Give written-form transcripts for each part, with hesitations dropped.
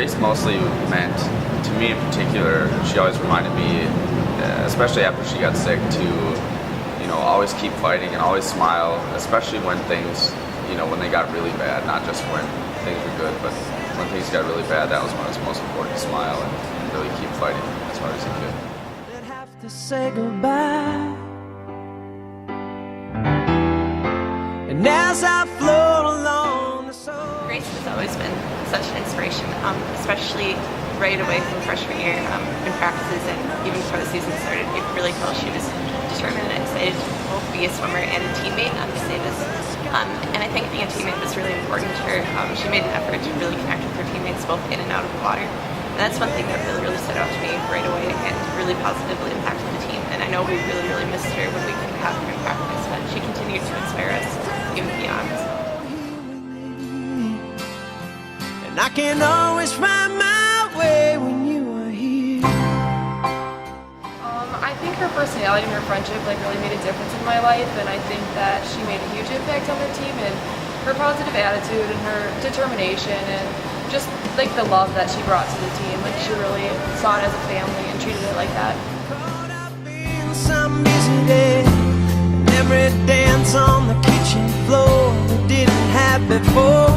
Grace mostly meant, to me in particular, she always reminded me, especially after she got sick, to always keep fighting and always smile, especially when things, when they got really bad, not just when things were good, but when things got really bad, that was when it was most important to smile and really keep fighting as hard as you could. They'd have to say goodbye. And as I float along the soul. Grace has always been such an inspiration, especially right away from freshman year in practices and even before the season started. You could really tell she was determined and excited to both be a swimmer and a teammate on Gustavus. And I think being a teammate was really important to her. She made an effort to really connect with her teammates both in and out of the water. And that's one thing that really stood out to me right away and really positively impacted the team. And I know we really missed her when we couldn't have her in practice, but she continued to inspire us even beyond. And I can always find my way when you are here. I think her personality and her friendship really made a difference in my life, and I think that she made a huge impact on the team, and her positive attitude and her determination and just the love that she brought to the team. She really saw it as a family and treated it like that. Caught up in some busy day, and every dance on the kitchen floor we didn't have before.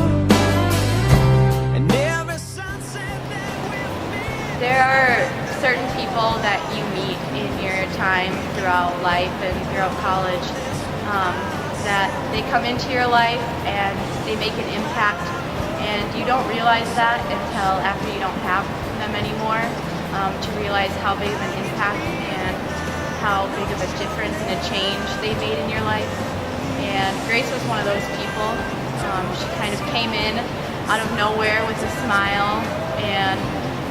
And every sunset that we've made. There are certain people that you meet in your time throughout life and throughout college that they come into your life and they make an impact, and you don't realize that until after you don't have them anymore, to realize how big of an impact and how big of a difference and a change they made in your life. And Grace was one of those people. She kind of came in out of nowhere with a smile and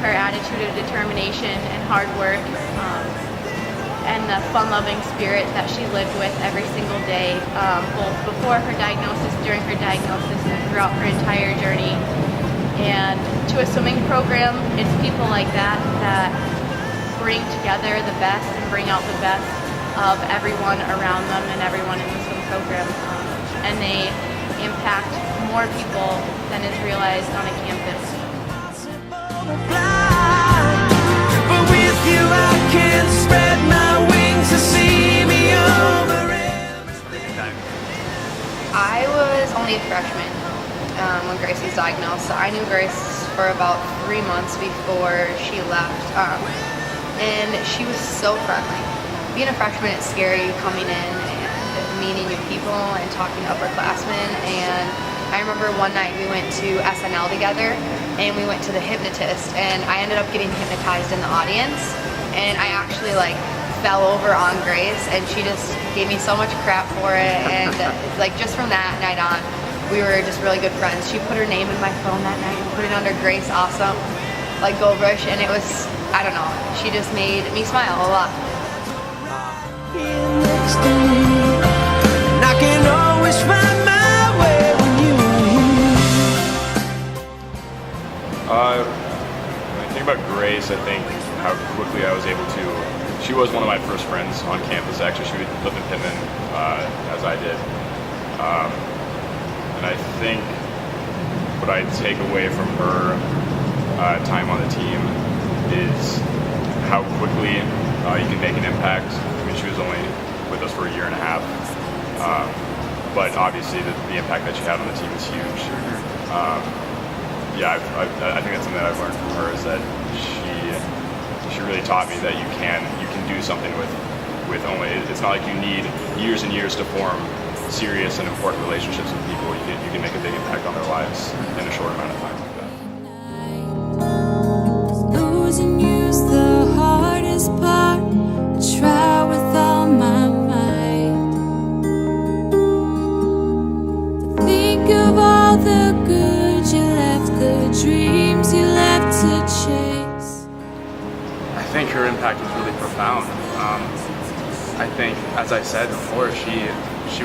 her attitude of determination and hard work, and the fun-loving spirit that she lived with every single day, both before her diagnosis, during her diagnosis, and throughout her entire journey. And to a swimming program, it's people like that that bring together the best and bring out the best of everyone around them and everyone in the swim program. And they impact more people than is realized on a campus. But with you I can spread my wings to see me over everything. I was only a freshman when Grace was diagnosed, so I knew Grace for about 3 months before she left, and she was so friendly. Being a freshman, it's scary coming in and meeting new people and talking to upperclassmen, and I remember one night we went to SNL together and we went to the hypnotist, and I ended up getting hypnotized in the audience, and I actually fell over on Grace, and she just gave me so much crap for it, and just from that night on we were just really good friends. She put her name in my phone that night and put it under Grace Awesome Goblirsch, and it was, I don't know, she just made me smile a lot. Next to me, and I can always find my way when you are here. When I think about Grace, I think how quickly I was able to. She was one of my first friends on campus. Actually, she lived in Pittman, as I did. And I think what I take away from her time on the team is how quickly you can make an impact. I mean, she was only with us for a year and a half, but obviously the impact that she had on the team is huge. Yeah, I think that's something that I've learned from her, is that she really taught me that you can do something with only. It's not like you need years and years to form serious and important relationships with people. You can make a big impact on their lives in a short amount of time like that. Losing you's the hardest part. I try with all my might to think of all the good you left, the dreams you left to chase. I think her impact was really profound. I think, as I said before, she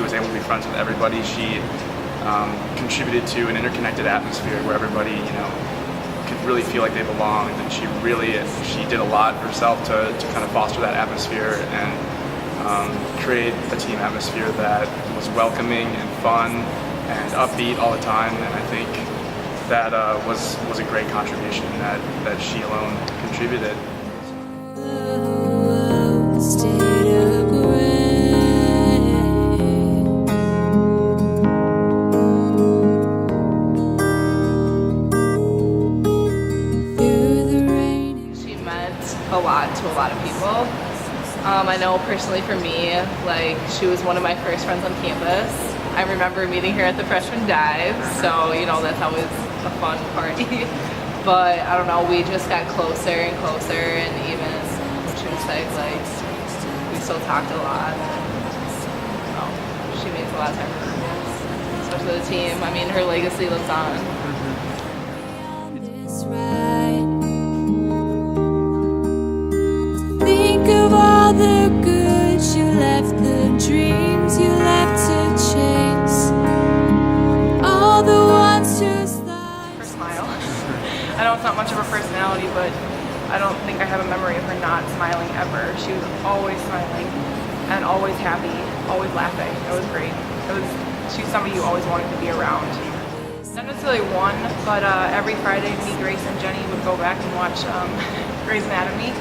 was able to be friends with everybody. She contributed to an interconnected atmosphere where everybody, could really feel like they belonged, and she did a lot herself to kind of foster that atmosphere and create a team atmosphere that was welcoming and fun and upbeat all the time. And I think that was a great contribution that she alone contributed. State of grace. Through the rain. She meant a lot to a lot of people. I know personally for me, like, she was one of my first friends on campus. I remember meeting her at the freshman dive, so you know that's always a fun party. But I don't know, we just got closer and closer, and even she was like we still talked a lot. She makes a lot of time for her, especially the team. I mean, her legacy lives on. This ride. Think of all the good you left, the dreams you left to chase, all the ones just like Her smile. I know it's not much of her personality, but I don't think I have a memory of her not smiling ever. She was always smiling and always happy, always laughing. It was great. She's somebody you always wanted to be around. Not necessarily one, but every Friday me, Grace, and Jenny would go back and watch Grey's Anatomy.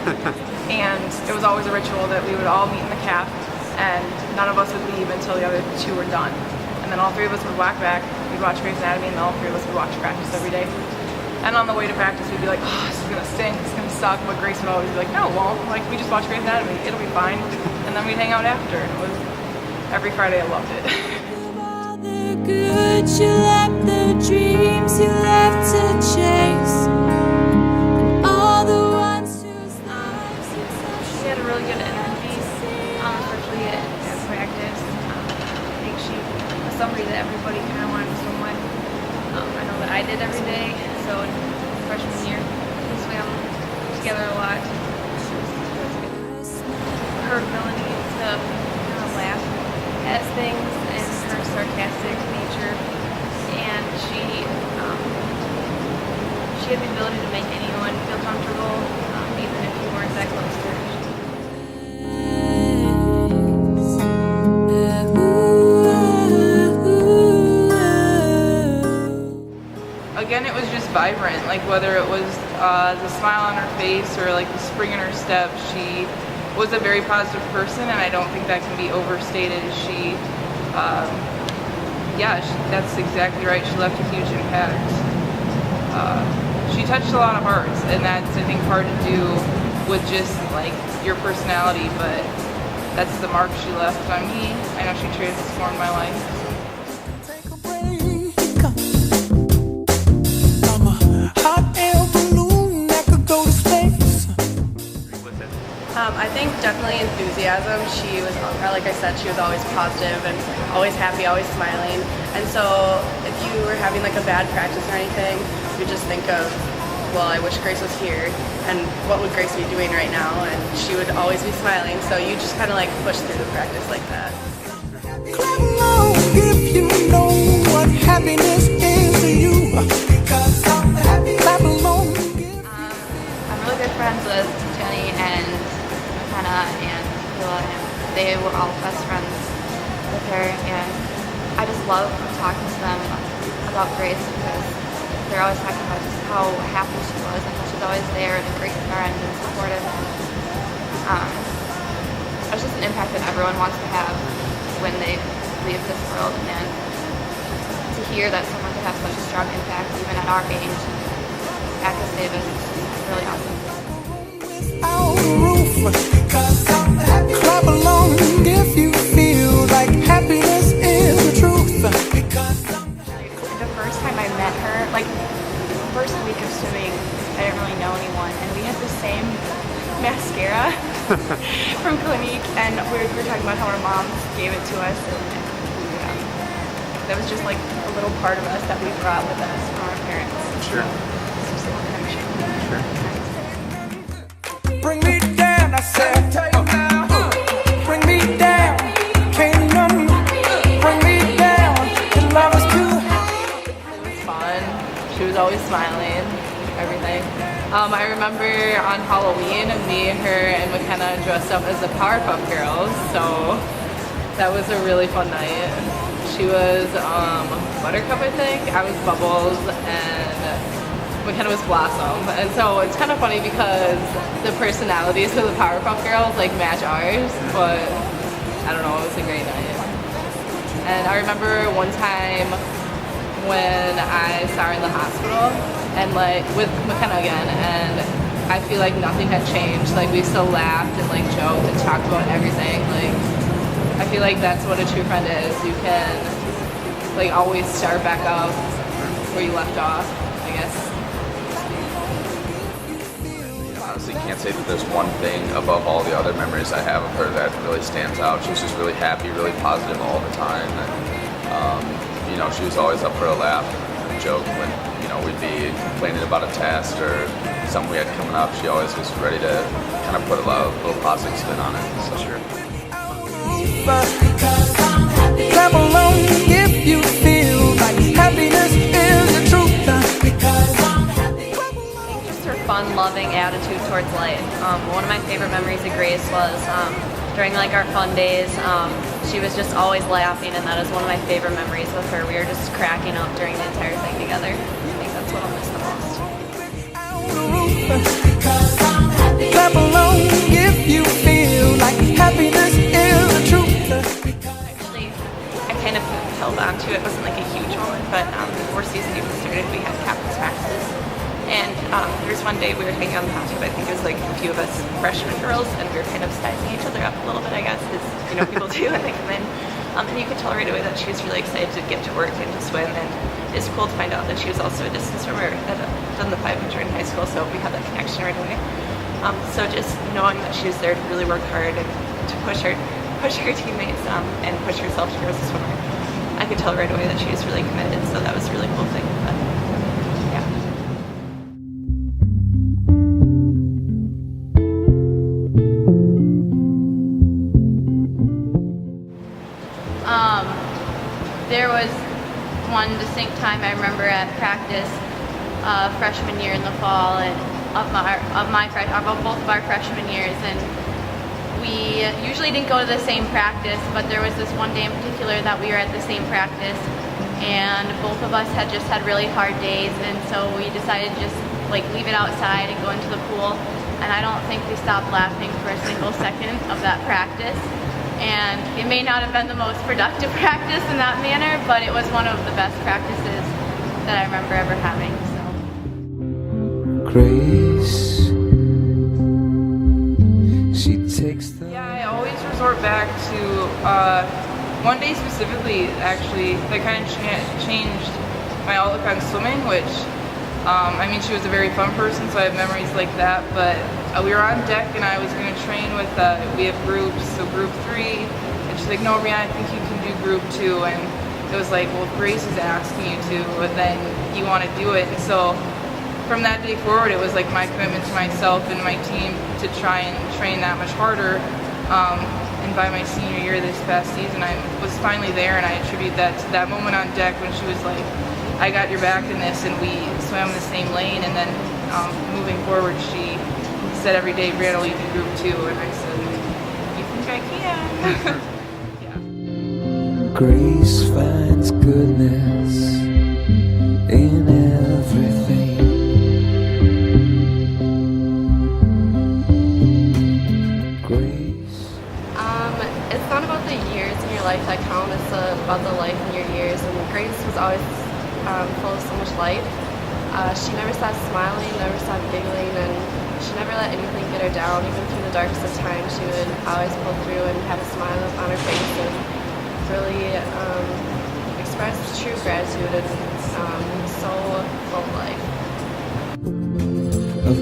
And it was always a ritual that we would all meet in the caf, and none of us would leave until the other two were done. And then all three of us would walk back, we'd watch Grey's Anatomy, and all three of us would watch practice every day. And on the way to practice, we'd be like, oh, this is gonna stink, this is gonna suck. But Grace would always be like, no, it won't. Like, we just watch Grey's Anatomy, it'll be fine. And then we'd hang out after. And it was every Friday. I loved it. all the good you left, the dreams you left to chase, and all the ones whose lives you touched. She had a really good energy, especially at practice. I think she was somebody that everybody kind of wanted to swim with. I know that I did every day, so in freshman year, we swam together a lot. Her ability to laugh at things and her sarcastic nature, and she had the ability to make anyone feel comfortable, even if you weren't that close to her. Again, it was just vibrant, like whether it was the smile on her face or like the spring in her step. She was a very positive person, and I don't think that can be overstated. That's exactly right. She left a huge impact. She touched a lot of hearts, and that's, I think, hard to do with just like your personality, but that's the mark she left on me. I know she transformed my life. Take a break. I'm a hot air balloon that could go to space. I think definitely enthusiasm. She was, like I said, she was always positive and always happy, always smiling. And so if you were having like a bad practice or anything, you just think of, well, I wish Grace was here, and what would Grace be doing right now? And she would always be smiling. So you just kind of like push through the practice like that. Clap along if you know what happiness is to you. Because I'm happy. Clap along. I'm really good friends with Jenny and McKenna and Hila, and they were all best friends with her, and I just love talking to them about Grace because they're always talking about just how happy she was and how she's always there and a great friend and supportive. It's just an impact that everyone wants to have when they leave this world, and to hear that someone could have such a strong impact even at our age at Gustavus is really awesome. Without a roof. Because I'm happy. Clap along if you feel like happiness is the truth. Because I'm The first time I met her, like the first week of swimming, I didn't really know anyone, and we had the same mascara from Clinique, and we were talking about how our moms gave it to us, and that was just like a little part of us that we brought with us from our parents. Sure. It's just a little connection. Sure. bring me down, I said. Bring me down, can't none bring me down. Your love is too high. It was fun. She was always smiling, everything. I remember on Halloween, me, her, and McKenna dressed up as the Powerpuff Girls, so that was a really fun night. She was Buttercup, I think. I was Bubbles, and McKenna was Blossom. And so it's kind of funny because the personalities of the Powerpuff Girls like match ours, but I don't know, it was a great night. And I remember one time when I saw her in the hospital and like with McKenna again, and I feel like nothing had changed. Like we still laughed and like joked and talked about everything. Like I feel like that's what a true friend is. You can like always start back up where you left off, I guess. Honestly, can't say that there's one thing above all the other memories I have of her that really stands out. She was just really happy, really positive all the time, and you know, she was always up for a laugh and a joke when, you know, we'd be complaining about a test or something we had coming up. She always was ready to kind of put a little positive spin on it. So sure. Clap along if you feel like happiness is the truth. Just her fun-loving attitude towards life. One of my favorite memories of Grace was during like our fun days. She was just always laughing, and that is one of my favorite memories with her. We were just cracking up during the entire thing together. I think that's what I'll miss the most. Clap along if you feel like happiness is the truth. Actually, I kind of held on to it. It wasn't like a huge moment, but before season even started, we had captain's practices. And there was one day we were hanging on the hot tub. I think it was like a few of us freshman girls, and we were kind of sizing each other up a little bit, I guess, as you know people do when they come in. And you could tell right away that she was really excited to get to work and to swim. And it's cool to find out that she was also a distance swimmer that had done the 500 in high school, so we had that connection right away. So just knowing that she was there to really work hard and to push her teammates and push herself to grow as a swimmer, I could tell right away that she was really committed. So that was a really cool thing. But, yeah. There was one distinct time I remember at practice, freshman year in the fall, and of both of our freshman years, and we usually didn't go to the same practice, but there was this one day in particular that we were at the same practice, and both of us had just had really hard days, and so we decided to just like leave it outside and go into the pool, and I don't think we stopped laughing for a single second of that practice. And it may not have been the most productive practice in that manner, but it was one of the best practices that I remember ever having. So. Grace, she takes the... Yeah, I always resort back to one day specifically, actually, that kind of changed my outlook on swimming, which, I mean, she was a very fun person, so I have memories like that, but we were on deck and I was going to train with, we have groups, so group 3, and she's like, no, Rihanna, I think you can do group 2, and it was like, well, if Grace is asking you to, then you want to do it, and so from that day forward, it was like my commitment to myself and my team to try and train that much harder, and by my senior year this past season, I was finally there, and I attribute that to that moment on deck when she was like, I got your back in this, and we swam in the same lane, and then moving forward, she said every day, Brianna, you do group 2, and I said, you think I can? Yeah. Grace finds goodness in everything. Grace. It's not about the years in your life that count, it's about the life in your years, and Grace was always full of so much life. She never stopped smiling, never stopped giggling, and she never let anything get her down. Even through the darkest of times, she would always pull through and have a smile on her face and really express true gratitude, and so full of life. Of